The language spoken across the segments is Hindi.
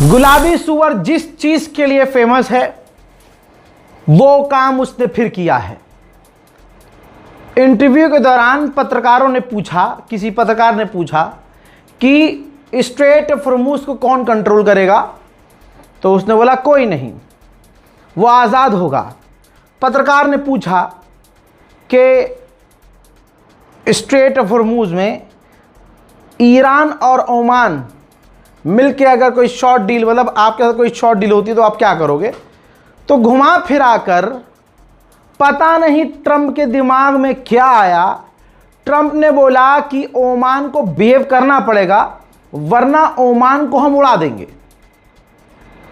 गुलाबी सुअर जिस चीज के लिए फेमस है वो काम उसने फिर किया है। इंटरव्यू के दौरान किसी पत्रकार ने पूछा कि स्ट्रेट ऑफ हॉर्मुज़ को कौन कंट्रोल करेगा, तो उसने बोला कोई नहीं, वो आज़ाद होगा। पत्रकार ने पूछा कि स्ट्रेट ऑफ हॉर्मुज़ में ईरान और ओमान मिलके अगर कोई शॉर्ट डील, मतलब आपके साथ कोई शॉर्ट डील होती है तो आप क्या करोगे? तो घुमा फिरा कर पता नहीं ट्रंप के दिमाग में क्या आया, ट्रंप ने बोला कि ओमान को बिहेव करना पड़ेगा वरना ओमान को हम उड़ा देंगे।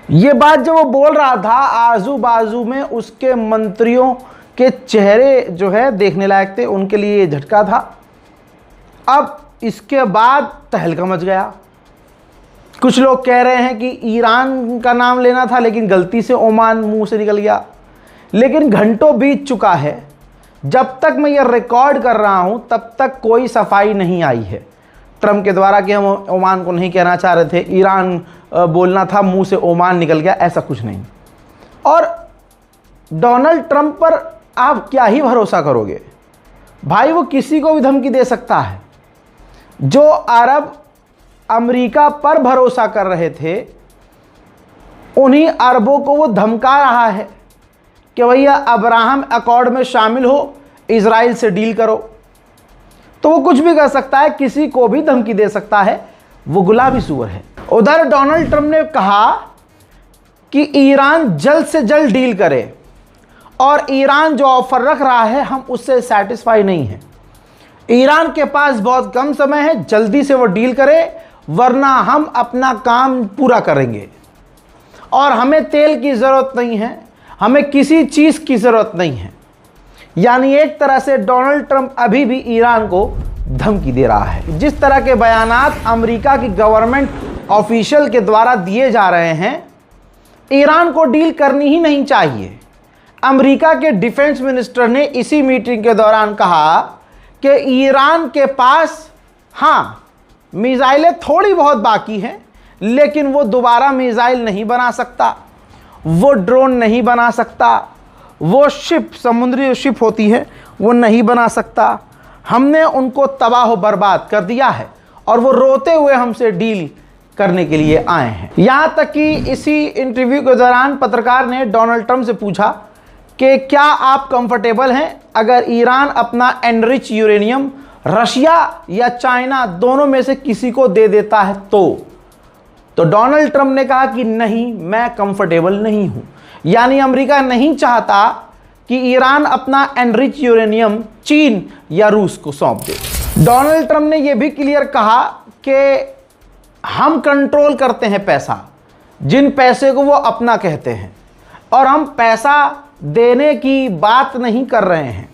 ये बात जब वो बोल रहा था, आजू बाजू में उसके मंत्रियों के चेहरे जो है देखने लायक थे, उनके लिए ये झटका था। अब इसके बाद तहलका मच गया। कुछ लोग कह रहे हैं कि ईरान का नाम लेना था लेकिन गलती से ओमान मुंह से निकल गया। लेकिन घंटों बीत चुका है, जब तक मैं ये रिकॉर्ड कर रहा हूं तब तक कोई सफाई नहीं आई है ट्रंप के द्वारा कि हम ओमान को नहीं कहना चाह रहे थे, ईरान बोलना था, मुंह से ओमान निकल गया, ऐसा कुछ नहीं। और डोनाल्ड ट्रंप पर आप क्या ही भरोसा करोगे भाई, वो किसी को भी धमकी दे सकता है। जो अरब अमेरिका पर भरोसा कर रहे थे उन्हीं अरबों को वो धमका रहा है कि भैया अब्राहम अकॉर्ड में शामिल हो, इजराइल से डील करो। तो वो कुछ भी कर सकता है, किसी को भी धमकी दे सकता है, वो गुलाबी सुअर है। उधर डोनाल्ड ट्रंप ने कहा कि ईरान जल्द से जल्द डील करे और ईरान जो ऑफर रख रहा है हम उससे सेटिस्फाई नहीं है। ईरान के पास बहुत कम समय है, जल्दी से वो डील करे वरना हम अपना काम पूरा करेंगे और हमें तेल की ज़रूरत नहीं है, हमें किसी चीज़ की ज़रूरत नहीं है। यानी एक तरह से डोनाल्ड ट्रंप अभी भी ईरान को धमकी दे रहा है। जिस तरह के बयानात अमेरिका की गवर्नमेंट ऑफिशियल के द्वारा दिए जा रहे हैं, ईरान को डील करनी ही नहीं चाहिए। अमेरिका के डिफेंस मिनिस्टर ने इसी मीटिंग के दौरान कहा कि ईरान के पास हाँ मिसाइलें थोड़ी बहुत बाकी हैं लेकिन वो दोबारा मिसाइल नहीं बना सकता, वो ड्रोन नहीं बना सकता, वो शिप, समुद्री शिप होती है, वो नहीं बना सकता। हमने उनको तबाह बर्बाद कर दिया है और वो रोते हुए हमसे डील करने के लिए आए हैं। यहाँ तक कि इसी इंटरव्यू के दौरान पत्रकार ने डोनाल्ड ट्रंप से पूछा कि क्या आप कंफर्टेबल हैं अगर ईरान अपना एनरिच यूरेनियम रशिया या चाइना दोनों में से किसी को दे देता है तो डोनाल्ड ट्रंप ने कहा कि नहीं, मैं कंफर्टेबल नहीं हूं। यानी अमेरिका नहीं चाहता कि ईरान अपना एनरिच यूरेनियम चीन या रूस को सौंप दे। डोनाल्ड ट्रंप ने यह भी क्लियर कहा कि हम कंट्रोल करते हैं पैसा, जिन पैसे को वो अपना कहते हैं, और हम पैसा देने की बात नहीं कर रहे हैं,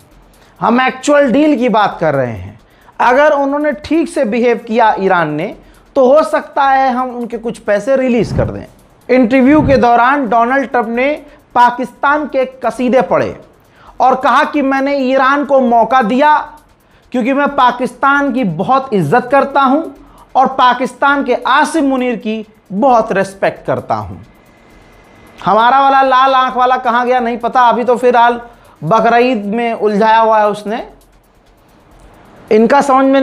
हम एक्चुअल डील की बात कर रहे हैं। अगर उन्होंने ठीक से बिहेव किया ईरान ने तो हो सकता है हम उनके कुछ पैसे रिलीज कर दें। इंटरव्यू के दौरान डोनाल्ड ट्रंप ने पाकिस्तान के कसीदे पढ़े और कहा कि मैंने ईरान को मौका दिया क्योंकि मैं पाकिस्तान की बहुत इज्जत करता हूं और पाकिस्तान के आसिम मुनीर की बहुत रेस्पेक्ट करता हूं। हमारा वाला लाल आंख वाला कहाँ गया नहीं पता, अभी तो फिलहाल बकरीद में उलझाया हुआ है उसने। इनका समझ में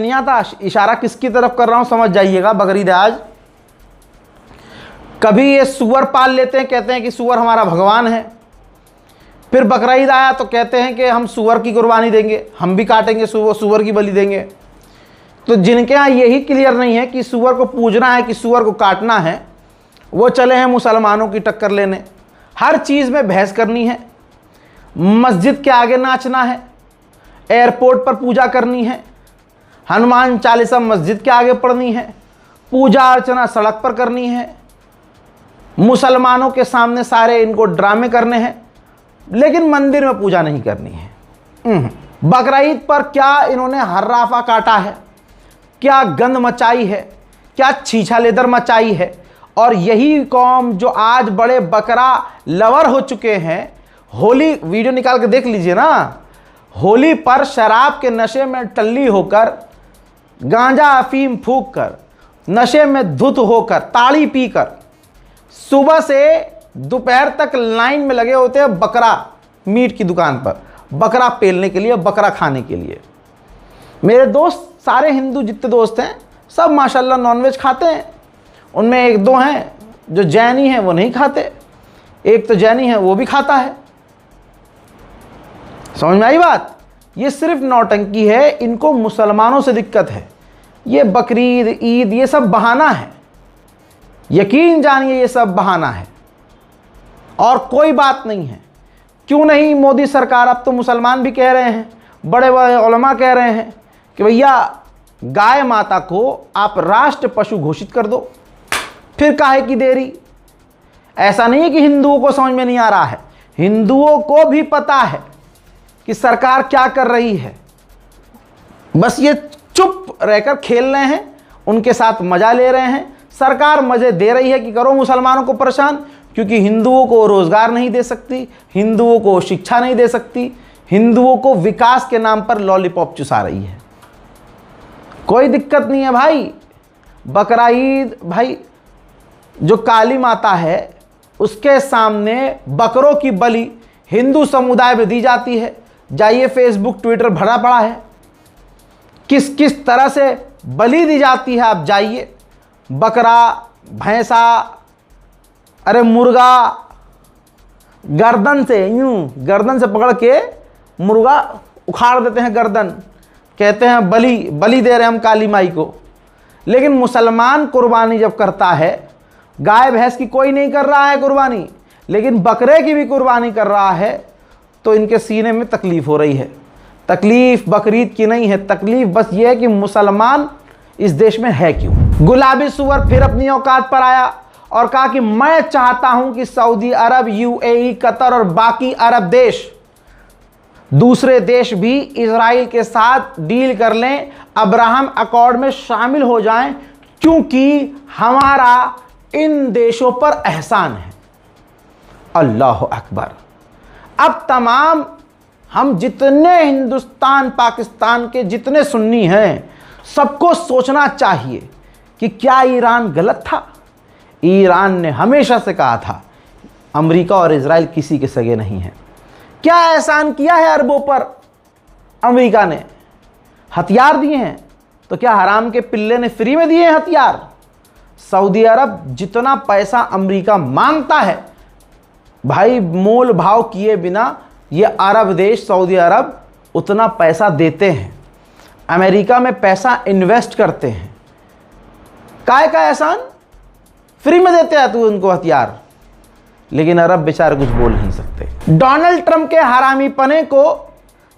नहीं आता, इशारा किसकी तरफ कर रहा हूं समझ जाइएगा। बकरीद आज कभी ये सुअर पाल लेते हैं, कहते हैं कि सुअर हमारा भगवान है, फिर बकरीद आया तो कहते हैं कि हम सुअर की कुर्बानी देंगे, हम भी काटेंगे, सुअर की बलि देंगे। तो जिनके यहाँ यही क्लियर नहीं है कि सुअर को पूजना है कि सुअर को काटना है, वो चले हैं मुसलमानों की टक्कर लेने। हर चीज़ में बहस करनी है, मस्जिद के आगे नाचना है, एयरपोर्ट पर पूजा करनी है, हनुमान चालीसा मस्जिद के आगे पढ़नी है, पूजा अर्चना सड़क पर करनी है, मुसलमानों के सामने सारे इनको ड्रामे करने हैं, लेकिन मंदिर में पूजा नहीं करनी है। बकरीद पर क्या इन्होंने हर्राफा काटा है, क्या गंद मचाई है, क्या छीछा लेदर मचाई है। और यही कौम जो आज बड़े बकरा लवर हो चुके हैं, होली वीडियो निकाल के देख लीजिए ना, होली पर शराब के नशे में टल्ली होकर गांजा अफीम फूंक कर नशे में धुत होकर, ताड़ी पीकर सुबह से दोपहर तक लाइन में लगे होते हैं बकरा मीट की दुकान पर, बकरा पेलने के लिए, बकरा खाने के लिए। मेरे दोस्त सारे हिंदू जितने दोस्त हैं सब माशाल्लाह नॉनवेज खाते हैं। उनमें एक दो हैं जो जैनी हैं, वो नहीं खाते। एक तो जैनी है वो भी खाता है। समझ में आई बात? ये सिर्फ नौटंकी है, इनको मुसलमानों से दिक्कत है। ये बकरीद, ईद, ये सब बहाना है। यकीन जानिए ये सब बहाना है और कोई बात नहीं है। क्यों नहीं मोदी सरकार, अब तो मुसलमान भी कह रहे हैं, बड़े बड़े उलमा कह रहे हैं कि भैया गाय माता को आप राष्ट्र पशु घोषित कर दो, फिर काहे की देरी। ऐसा नहीं है कि हिंदुओं को समझ में नहीं आ रहा है, हिंदुओं को भी पता है कि सरकार क्या कर रही है। बस ये चुप रहकर खेल रहे हैं, उनके साथ मजा ले रहे हैं। सरकार मजे दे रही है कि करो मुसलमानों को परेशान, क्योंकि हिंदुओं को रोजगार नहीं दे सकती, हिंदुओं को शिक्षा नहीं दे सकती, हिंदुओं को विकास के नाम पर लॉलीपॉप चुसा रही है। कोई दिक्कत नहीं है भाई। बकरा ईद, भाई जो काली माता है उसके सामने बकरों की बलि हिंदू समुदाय में दी जाती है। जाइए फेसबुक ट्विटर भरा पड़ा है, किस किस तरह से बलि दी जाती है। आप जाइए, बकरा, भैंसा, अरे मुर्गा, गर्दन से यूं गर्दन से पकड़ के मुर्गा उखाड़ देते हैं गर्दन, कहते हैं बलि दे रहे हैं हम काली माई को। लेकिन मुसलमान कुर्बानी जब करता है, गाय भैंस की कोई नहीं कर रहा है कुर्बानी, लेकिन बकरे की भी कुर्बानी कर रहा है, तो इनके सीने में तकलीफ हो रही है। तकलीफ बकरीद की नहीं है, तकलीफ बस ये है कि मुसलमान इस देश में है क्यों। गुलाबी सुअर फिर अपनी औकात पर आया और कहा कि मैं चाहता हूं कि सऊदी अरब, यूएई, कतर और बाकी अरब देश, दूसरे देश भी इजराइल के साथ डील कर लें, अब्राहम अकॉर्ड में शामिल हो जाएं, क्योंकि हमारा इन देशों पर एहसान है। अल्लाह अकबर। अब तमाम हम जितने हिंदुस्तान पाकिस्तान के जितने सुन्नी हैं, सबको सोचना चाहिए कि क्या ईरान गलत था। ईरान ने हमेशा से कहा था अमेरिका और इजराइल किसी के सगे नहीं हैं। क्या एहसान किया है अरबों पर अमेरिका ने? हथियार दिए हैं, तो क्या हराम के पिल्ले ने फ्री में दिए हैं हथियार? सऊदी अरब जितना पैसा अमेरिका मांगता है भाई, मोल भाव किए बिना ये अरब देश, सऊदी अरब उतना पैसा देते हैं, अमेरिका में पैसा इन्वेस्ट करते हैं। काय का एहसान? फ्री में देते हैं तू उनको हथियार, लेकिन अरब बेचारे कुछ बोल नहीं सकते। डोनाल्ड ट्रंप के हरामीपने को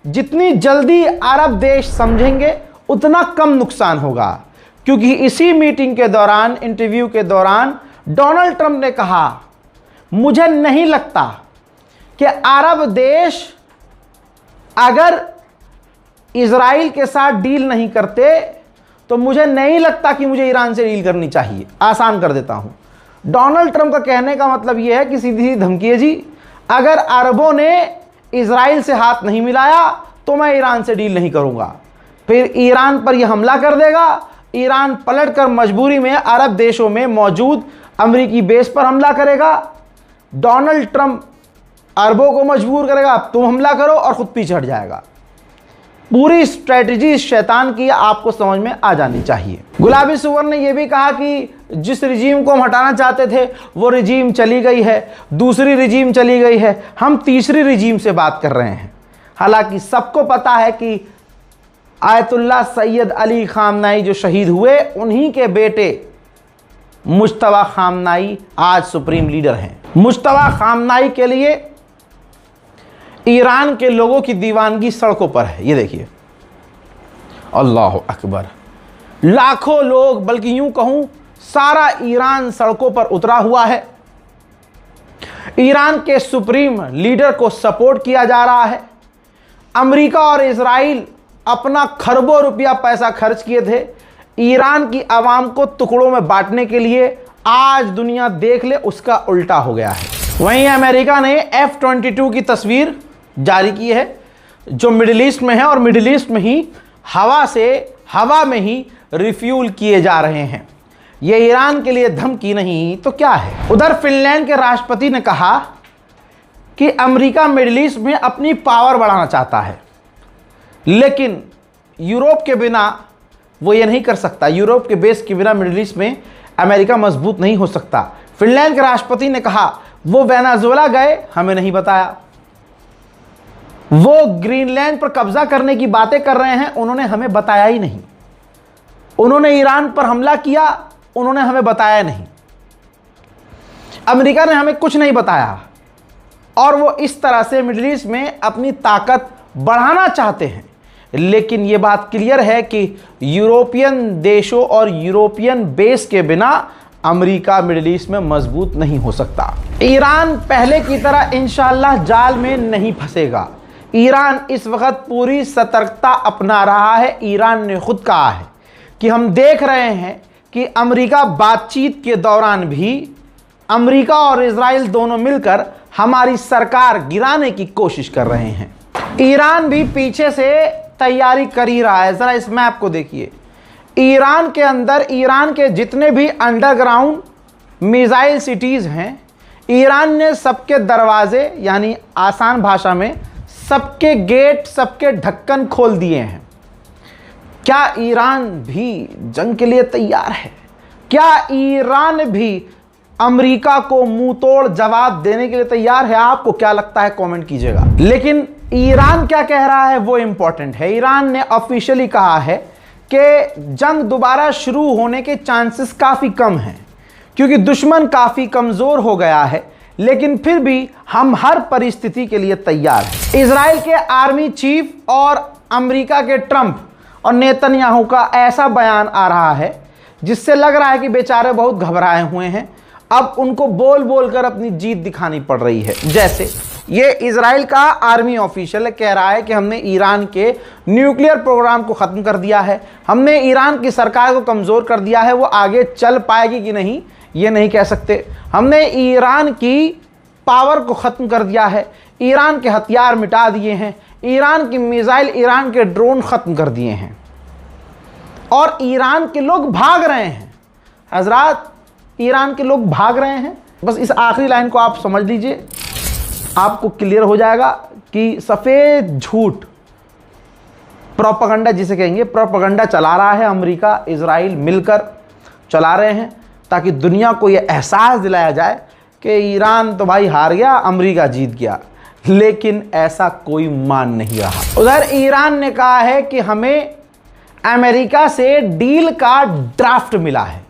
जितनी जल्दी अरब देश समझेंगे उतना कम नुकसान होगा, क्योंकि इसी मीटिंग के दौरान, इंटरव्यू के दौरान डोनाल्ड ट्रंप ने कहा, मुझे नहीं लगता कि अरब देश अगर इजराइल के साथ डील नहीं करते तो मुझे नहीं लगता कि मुझे ईरान से डील करनी चाहिए। आसान कर देता हूं। डोनाल्ड ट्रंप का कहने का मतलब यह है कि सीधी सीधी धमकी है जी, अगर अरबों ने इजराइल से हाथ नहीं मिलाया तो मैं ईरान से डील नहीं करूंगा। फिर ईरान पर यह हमला कर देगा, ईरान पलटकर मजबूरी में अरब देशों में मौजूद अमेरिकी बेस पर हमला करेगा। डोनाल्ड ट्रंप अरबों को मजबूर करेगा, तुम हमला करो, और खुद पीछे हट जाएगा। पूरी स्ट्रेटजी शैतान की आपको समझ में आ जानी चाहिए। गुलाबी सुअर ने यह भी कहा कि जिस रिजीम को हम हटाना चाहते थे वो रिजीम चली गई है, दूसरी रिजीम चली गई है, हम तीसरी रिजीम से बात कर रहे हैं। हालांकि सबको पता है कि आयतुल्लाह सैयद अली खामनाई जो शहीद हुए, उन्हीं के बेटे मुज्तबा खामनाई आज सुप्रीम लीडर हैं। मुज्तबा खामनाई के लिए ईरान के लोगों की दीवानगी सड़कों पर है। ये देखिए, अल्लाह अकबर। लाखों लोग, बल्कि यूं कहूं सारा ईरान सड़कों पर उतरा हुआ है। ईरान के सुप्रीम लीडर को सपोर्ट किया जा रहा है। अमेरिका और इजराइल अपना खरबों रुपया पैसा खर्च किए थे ईरान की आवाम को टुकड़ों में बांटने के लिए। आज दुनिया देख ले, उसका उल्टा हो गया है। वहीं अमेरिका ने F-22 की तस्वीर जारी की है जो मिडिल ईस्ट में है, और मिडिल ईस्ट में ही हवा में ही रिफ्यूल किए जा रहे हैं। ये ईरान के लिए धमकी नहीं तो क्या है। उधर फिनलैंड के राष्ट्रपति ने कहा कि अमेरिका मिडिल ईस्ट में अपनी पावर बढ़ाना चाहता है, लेकिन यूरोप के बिना वो ये नहीं कर सकता। यूरोप के बेस के बिना मिडिल ईस्ट में अमेरिका मजबूत नहीं हो सकता। फिनलैंड के राष्ट्रपति ने कहा वो वेनेजुएला गए, हमें नहीं बताया। वो ग्रीनलैंड पर कब्जा करने की बातें कर रहे हैं, उन्होंने हमें बताया ही नहीं। उन्होंने ईरान पर हमला किया, उन्होंने हमें बताया नहीं। अमेरिका ने हमें कुछ नहीं बताया और वो इस तरह से मिडिल ईस्ट में अपनी ताकत बढ़ाना चाहते हैं। लेकिन ये बात क्लियर है कि यूरोपियन देशों और यूरोपियन बेस के बिना अमेरिका मिडिल ईस्ट में मजबूत नहीं हो सकता। ईरान पहले की तरह इंशाअल्लाह जाल में नहीं फंसेगा। ईरान इस वक्त पूरी सतर्कता अपना रहा है। ईरान ने खुद कहा है कि हम देख रहे हैं कि अमेरिका बातचीत के दौरान भी अमेरिका और इजराइल दोनों मिलकर हमारी सरकार गिराने की कोशिश कर रहे हैं। ईरान भी पीछे से तैयारी कर ही रहा है। ज़रा इस मैप को देखिए। ईरान के अंदर ईरान के जितने भी अंडरग्राउंड मिसाइल सिटीज़ हैं, ईरान ने सबके दरवाजे, यानी आसान भाषा में सबके गेट, सबके ढक्कन खोल दिए हैं। क्या ईरान भी जंग के लिए तैयार है? क्या ईरान भी अमेरिका को मुंह तोड़ जवाब देने के लिए तैयार है? आपको क्या लगता है, कमेंट कीजिएगा। लेकिन ईरान क्या कह रहा है वो इंपॉर्टेंट है। ईरान ने ऑफिशियली कहा है कि जंग दोबारा शुरू होने के चांसेस काफ़ी कम हैं, क्योंकि दुश्मन काफ़ी कमज़ोर हो गया है, लेकिन फिर भी हम हर परिस्थिति के लिए तैयार हैं। इजराइल के आर्मी चीफ और अमेरिका के ट्रंप और नेतन्याहू का ऐसा बयान आ रहा है जिससे लग रहा है कि बेचारे बहुत घबराए हुए हैं। अब उनको बोल बोल कर अपनी जीत दिखानी पड़ रही है। जैसे ये इजराइल का आर्मी ऑफिशियल कह रहा है कि हमने ईरान के न्यूक्लियर प्रोग्राम को ख़त्म कर दिया है, हमने ईरान की सरकार को कमज़ोर कर दिया है। वो आगे चल पाएगी कि नहीं ये नहीं कह सकते। हमने ईरान की पावर को ख़त्म कर दिया है, ईरान के हथियार मिटा दिए हैं, ईरान की मिसाइल, ईरान के ड्रोन ख़त्म कर दिए हैं और ईरान के लोग भाग रहे हैं। हजरात, ईरान के लोग भाग रहे हैं। बस इस आखिरी लाइन को आप समझ लीजिए, आपको क्लियर हो जाएगा कि सफ़ेद झूठ, प्रोपेगेंडा जिसे कहेंगे, प्रोपेगेंडा चला रहा है अमेरिका इजराइल मिलकर चला रहे हैं, ताकि दुनिया को ये एहसास दिलाया जाए कि ईरान तो भाई हार गया, अमेरिका जीत गया। लेकिन ऐसा कोई मान नहीं रहा। उधर ईरान ने कहा है कि हमें अमेरिका से डील का ड्राफ्ट मिला है।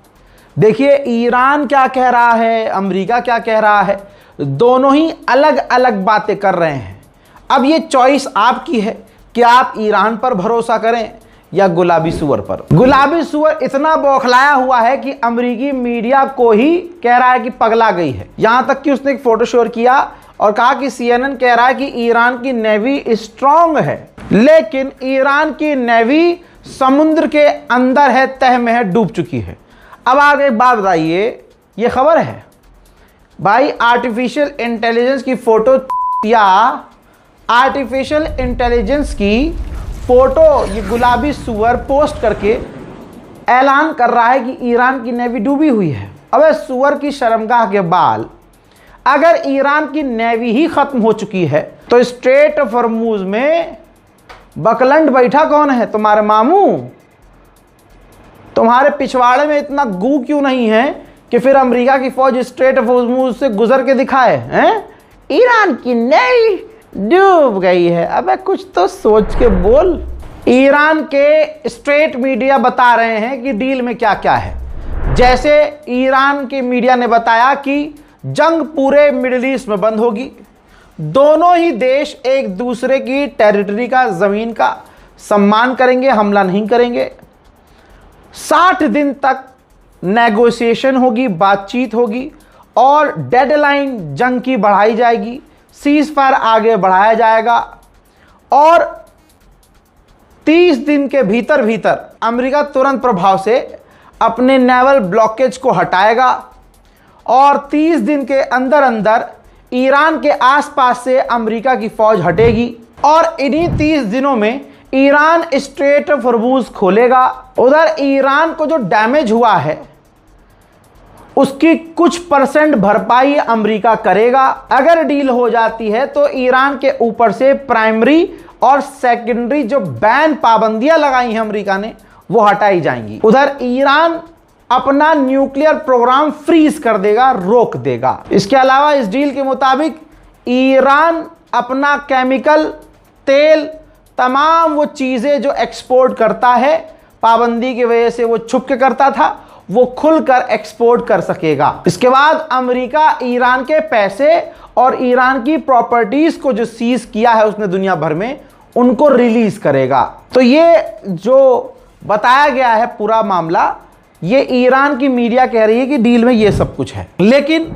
देखिए ईरान क्या कह रहा है, अमेरिका क्या कह रहा है, दोनों ही अलग अलग बातें कर रहे हैं। अब ये चॉइस आपकी है कि आप ईरान पर भरोसा करें या गुलाबी सुअर पर। गुलाबी सुअर इतना बौखलाया हुआ है कि अमेरिकी मीडिया को ही कह रहा है कि पगला गई है। यहां तक कि उसने एक फोटो शेयर किया और कहा कि CNN कह रहा है कि ईरान की नेवी स्ट्रांग है, लेकिन ईरान की नेवी समुद्र के अंदर है, तह में है, डूब चुकी है। अब आगे बात बताइए, ये खबर है भाई आर्टिफिशियल इंटेलिजेंस की फोटो या आर्टिफिशियल इंटेलिजेंस की फोटो ये गुलाबी सुअर पोस्ट करके ऐलान कर रहा है कि ईरान की नेवी डूबी हुई है। अबे सुअर की शर्मगाह के बाल, अगर ईरान की नेवी ही खत्म हो चुकी है तो स्ट्रेट ऑफ हॉर्मुज में बकलंड बैठा कौन है? तुम्हारे मामू? तुम्हारे पिछवाड़े में इतना गू क्यों नहीं है कि फिर अमेरिका की फौज स्ट्रेट ऑफ हॉर्मुज से गुजर के दिखाए हैं? ईरान की नेवी डूब गई है। अबे कुछ तो सोच के बोल। ईरान के स्ट्रेट मीडिया बता रहे हैं कि डील में क्या क्या है। जैसे ईरान के मीडिया ने बताया कि जंग पूरे मिडिल ईस्ट में बंद होगी, दोनों ही देश एक दूसरे की टेरिटरी का, ज़मीन का सम्मान करेंगे, हमला नहीं करेंगे। 60 दिन तक नेगोशिएशन होगी, बातचीत होगी और डेडलाइन जंग की बढ़ाई जाएगी, सीज फायर आगे बढ़ाया जाएगा और 30 दिन के भीतर भीतर अमेरिका तुरंत प्रभाव से अपने नेवल ब्लॉकेज को हटाएगा और 30 दिन के अंदर अंदर ईरान के आसपास से अमेरिका की फौज हटेगी और इन्हीं 30 दिनों में ईरान स्ट्रेट ऑफ हॉर्मुज खोलेगा। उधर ईरान को जो डैमेज हुआ है उसकी कुछ परसेंट भरपाई अमेरिका करेगा। अगर डील हो जाती है तो ईरान के ऊपर से प्राइमरी और सेकेंडरी जो बैन पाबंदियां लगाई हैं अमेरिका ने, वो हटाई जाएंगी। उधर ईरान अपना न्यूक्लियर प्रोग्राम फ्रीज कर देगा, रोक देगा। इसके अलावा इस डील के मुताबिक ईरान अपना केमिकल, तेल, तमाम वो चीजें जो एक्सपोर्ट करता है, पाबंदी की वजह से वो छुप के करता था, वो खुलकर एक्सपोर्ट कर सकेगा। इसके बाद अमेरिका ईरान के पैसे और ईरान की प्रॉपर्टीज को जो सीज किया है उसने दुनिया भर में, उनको रिलीज करेगा। तो ये जो बताया गया है पूरा मामला, ये ईरान की मीडिया कह रही है कि डील में ये सब कुछ है, लेकिन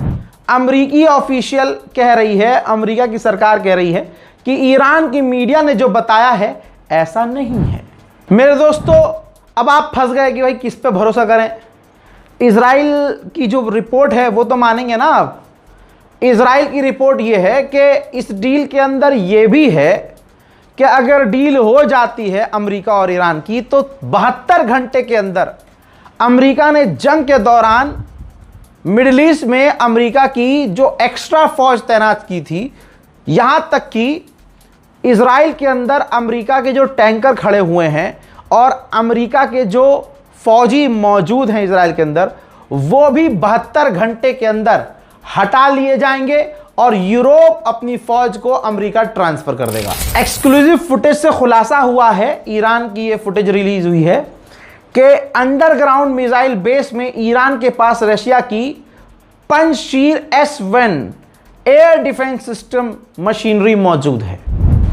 अमेरिकी ऑफिशियल कह रही है, अमेरिका की सरकार कह रही है कि ईरान की मीडिया ने जो बताया है ऐसा नहीं है। मेरे दोस्तों, अब आप फंस गए कि भाई किस पे भरोसा करें। इजराइल की जो रिपोर्ट है वो तो मानेंगे ना आप। इजराइल की रिपोर्ट ये है कि इस डील के अंदर ये भी है कि अगर डील हो जाती है अमेरिका और ईरान की, तो 72 घंटे के अंदर अमेरिका ने जंग के दौरान मिडिल ईस्ट में अमेरिका की जो एक्स्ट्रा फौज तैनात की थी, यहां तक कि इजराइल के अंदर अमेरिका के जो टैंकर खड़े हुए हैं और अमेरिका के जो फौजी मौजूद हैं इजराइल के अंदर, वो भी 72 घंटे के अंदर हटा लिए जाएंगे और यूरोप अपनी फौज को अमेरिका ट्रांसफर कर देगा। एक्सक्लूसिव फुटेज से खुलासा हुआ है, ईरान की ये फुटेज रिलीज हुई है कि अंडरग्राउंड मिसाइल बेस में ईरान के पास रशिया की Panjshir S-1 air defence system machinery मौजूद है।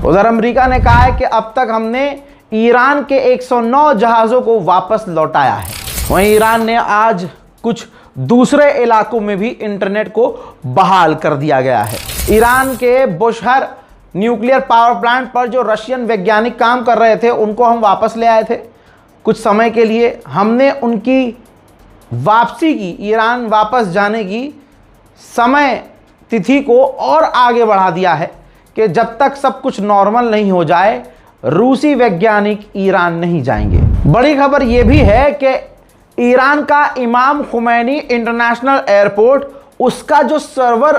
उधर अमेरिका ने कहा है कि अब तक हमने ईरान के 109 जहाज़ों को वापस लौटाया है। वहीं ईरान ने आज कुछ दूसरे इलाकों में भी इंटरनेट को बहाल कर दिया गया है। ईरान के बुशहर न्यूक्लियर पावर प्लांट पर जो रशियन वैज्ञानिक काम कर रहे थे, उनको हम वापस ले आए थे कुछ समय के लिए। हमने उनकी वापसी की, ईरान वापस जाने की समय तिथि को और आगे बढ़ा दिया है कि जब तक सब कुछ नॉर्मल नहीं हो जाए, रूसी वैज्ञानिक ईरान नहीं जाएंगे। बड़ी खबर यह भी है कि ईरान का इमाम खुमैनी इंटरनेशनल एयरपोर्ट, उसका जो सर्वर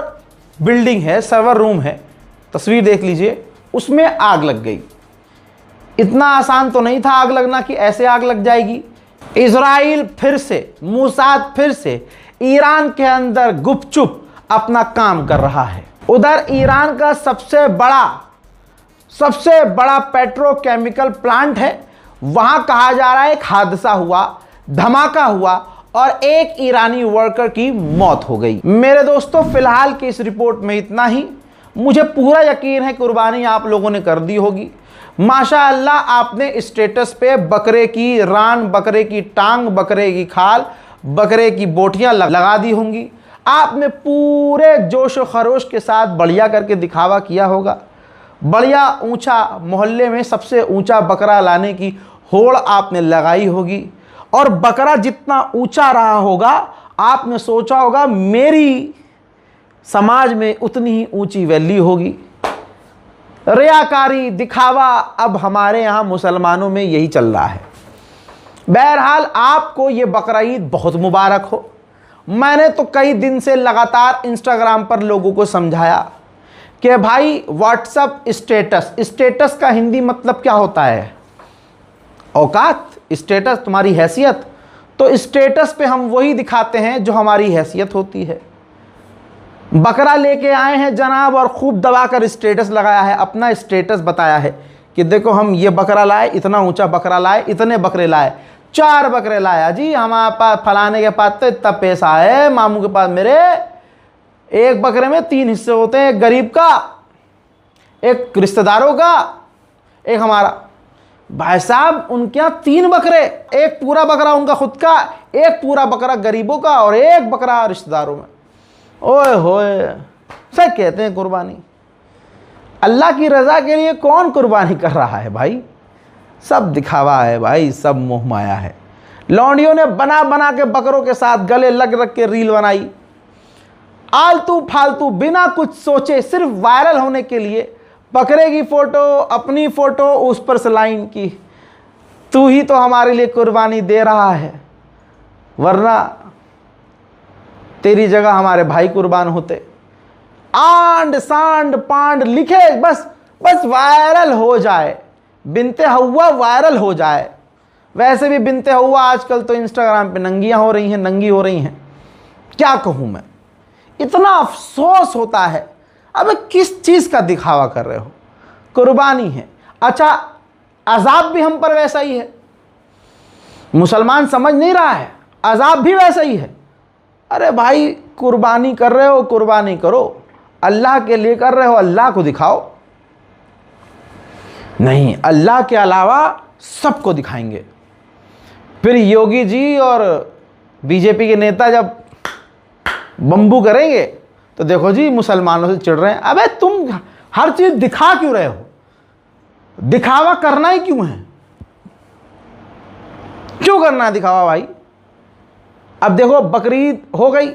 बिल्डिंग है, सर्वर रूम है, तस्वीर देख लीजिए, उसमें आग लग गई। इतना आसान तो नहीं था आग लगना कि ऐसे आग लग जाएगी। इजराइल फिर से, मूसाद फिर से ईरान के अंदर गुपचुप अपना काम कर रहा है। उधर ईरान का सबसे बड़ा पेट्रोकेमिकल प्लांट है, वहां कहा जा रहा है एक हादसा हुआ, धमाका हुआ और एक ईरानी वर्कर की मौत हो गई। मेरे दोस्तों, फिलहाल की इस रिपोर्ट में इतना ही। मुझे पूरा यकीन है कुर्बानी आप लोगों ने कर दी होगी। माशाअल्लाह, आपने स्टेटस पे बकरे की रान, बकरे की टांग, बकरे की खाल, बकरे की बोटियां लगा दी होंगी। आपने पूरे जोश और खरोश के साथ बढ़िया करके दिखावा किया होगा। बढ़िया ऊंचा, मोहल्ले में सबसे ऊंचा बकरा लाने की होड़ आपने लगाई होगी और बकरा जितना ऊंचा रहा होगा, आपने सोचा होगा मेरी समाज में उतनी ही ऊंची वैल्यू होगी। रियाकारी, दिखावा अब हमारे यहाँ मुसलमानों में यही चल रहा है। बहरहाल, आपको ये बकरा ईद बहुत मुबारक हो। मैंने तो कई दिन से लगातार इंस्टाग्राम पर लोगों को समझाया कि भाई व्हाट्सएप स्टेटस का हिंदी मतलब क्या होता है? औकात, स्टेटस, तुम्हारी हैसियत। तो स्टेटस पे हम वही दिखाते हैं जो हमारी हैसियत होती है। बकरा लेके आए हैं जनाब और खूब दबाकर स्टेटस लगाया है, अपना स्टेटस बताया है कि देखो हम ये बकरा लाए, इतना ऊंचा बकरा लाए, इतने बकरे लाए, 4 बकरे लाया जी, हमारे पास फलाने के पास तो इतना पैसा है, मामू के पास मेरे एक बकरे में 3 हिस्से होते हैं, एक गरीब का, एक रिश्तेदारों का, एक हमारा। भाई साहब, उनके यहाँ 3 बकरे, एक पूरा बकरा उनका खुद का, एक पूरा बकरा गरीबों का और एक बकरा रिश्तेदारों में। ओए होए, सब कहते हैं कुर्बानी। अल्लाह की रजा के लिए कौन कुर्बानी कर रहा है भाई? सब दिखावा है भाई, सब मोह माया है। लौंडियों ने बना बना के बकरों के साथ गले लग के रील बनाई, आलतू फालतू, बिना कुछ सोचे, सिर्फ वायरल होने के लिए। बकरे की फोटो, अपनी फोटो, उस पर से लाइन की, तू ही तो हमारे लिए कुर्बानी दे रहा है, वरना तेरी जगह हमारे भाई कुर्बान होते। आंड सांड पांड लिखे बस वायरल हो जाए, बिनते हवा वायरल हो जाए। वैसे भी बिनते हवा आजकल तो इंस्टाग्राम पे नंगी हो रही हैं। क्या कहूँ मैं, इतना अफसोस होता है। अब किस चीज़ का दिखावा कर रहे हो? कुर्बानी है। अच्छा, अजाब भी हम पर वैसा ही है। मुसलमान समझ नहीं रहा है, अजाब भी वैसा ही है। अरे भाई, कुर्बानी कर रहे हो, कुर्बानी करो, अल्लाह के लिए कर रहे हो, अल्लाह को दिखाओ। नहीं, अल्लाह के अलावा सबको दिखाएंगे। फिर योगी जी और बीजेपी के नेता जब बम्बू करेंगे तो देखो जी मुसलमानों से चिढ़ रहे हैं। अबे तुम हर चीज दिखा क्यों रहे हो? दिखावा करना ही क्यों है? क्यों करना है दिखावा भाई? अब देखो, बकरीद हो गई,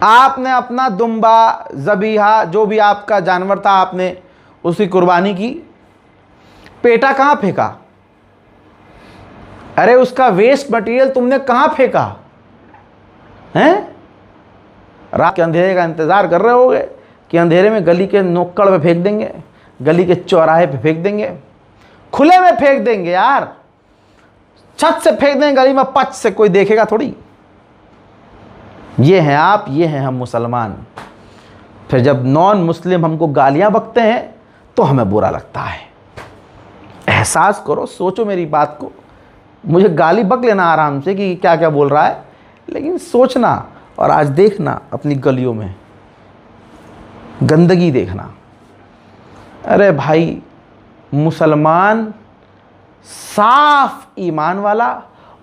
आपने अपना दुम्बा, ज़बीहा, जो भी आपका जानवर था, आपने उसकी कुर्बानी की। पेटा कहाँ फेंका? अरे उसका वेस्ट मटेरियल तुमने कहाँ फेंका हैं? रात के अंधेरे का इंतज़ार कर रहे होगे कि अंधेरे में गली के नुक्कड़ पे फेंक देंगे, गली के चौराहे पे फेंक देंगे, खुले में फेंक देंगे यार, छत से फेंक देंगे गली में, पच से कोई देखेगा थोड़ी। ये हैं आप, ये हैं हम मुसलमान। फिर जब नॉन मुस्लिम हमको गालियां बकते हैं तो हमें बुरा लगता है। एहसास करो, सोचो मेरी बात को। मुझे गाली बक लेना आराम से कि क्या क्या बोल रहा है, लेकिन सोचना और आज देखना अपनी गलियों में गंदगी देखना। अरे भाई, मुसलमान साफ ईमान वाला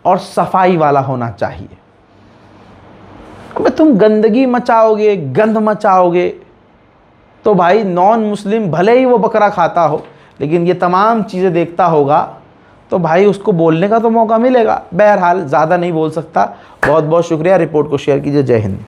और सफाई वाला होना चाहिए। अबे तुम गंदगी मचाओगे, गंद मचाओगे तो भाई नॉन मुस्लिम भले ही वो बकरा खाता हो, लेकिन ये तमाम चीज़ें देखता होगा तो भाई उसको बोलने का तो मौका मिलेगा। बहरहाल ज़्यादा नहीं बोल सकता। बहुत बहुत शुक्रिया। रिपोर्ट को शेयर कीजिए। जय हिंद।